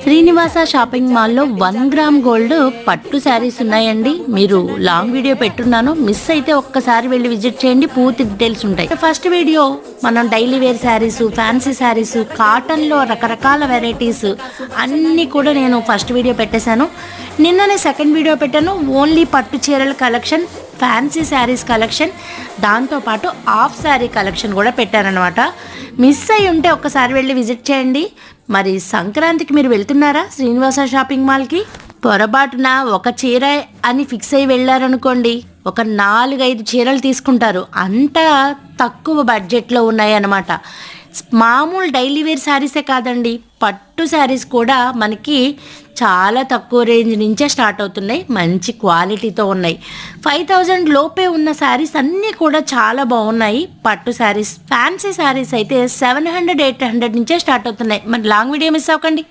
Srinivasa shopping మాల్లో 1 gram gold పట్టు శారీస్ ఉన్నాయండి. మీరు లాంగ్ వీడియో పెట్టున్నాను, మిస్ అయితే ఒక్కసారి వెళ్ళి విజిట్ చేయండి, పూర్తి డీటెయిల్స్ ఉంటాయి. ఫస్ట్ వీడియో మనం daily wear saris, fancy saris, కాటన్లో రకరకాల వెరైటీస్ అన్నీ కూడా నేను ఫస్ట్ వీడియో పెట్టేశాను. నిన్ననే సెకండ్ వీడియో పెట్టాను, ఓన్లీ పట్టు చీరల కలెక్షన్, ఫ్యాన్సీ శారీస్ కలెక్షన్, దాంతోపాటు హాఫ్ శారీ కలెక్షన్ కూడా పెట్టారనమాట. మిస్ అయ్యి ఉంటే ఒక్కసారి వెళ్ళి విజిట్ చేయండి. మరి సంక్రాంతికి మీరు వెళ్తున్నారా శ్రీనివాస షాపింగ్ మాల్కి? పొరపాటున ఒక చీర అని ఫిక్స్ అయ్యి వెళ్ళారనుకోండి, ఒక 4-5 చీరలు తీసుకుంటారు. అంత తక్కువ బడ్జెట్లో ఉన్నాయి అన్నమాట. మామూలు డైలీ వేర్ శారీసే కాదండి, పట్టు శారీస్ కూడా మనకి చాలా తక్కువ రేంజ్ నుంచే స్టార్ట్ అవుతున్నాయి, మంచి క్వాలిటీతో ఉన్నాయి. 5000 లోపే ఉన్న శారీస్ అన్నీ కూడా చాలా బాగున్నాయి. పట్టు శారీస్, ఫ్యాన్సీ శారీస్ అయితే 700-800 నుంచే స్టార్ట్ అవుతున్నాయి. మరి లాంగ్ వీడియో మిస్ అవ్వకండి.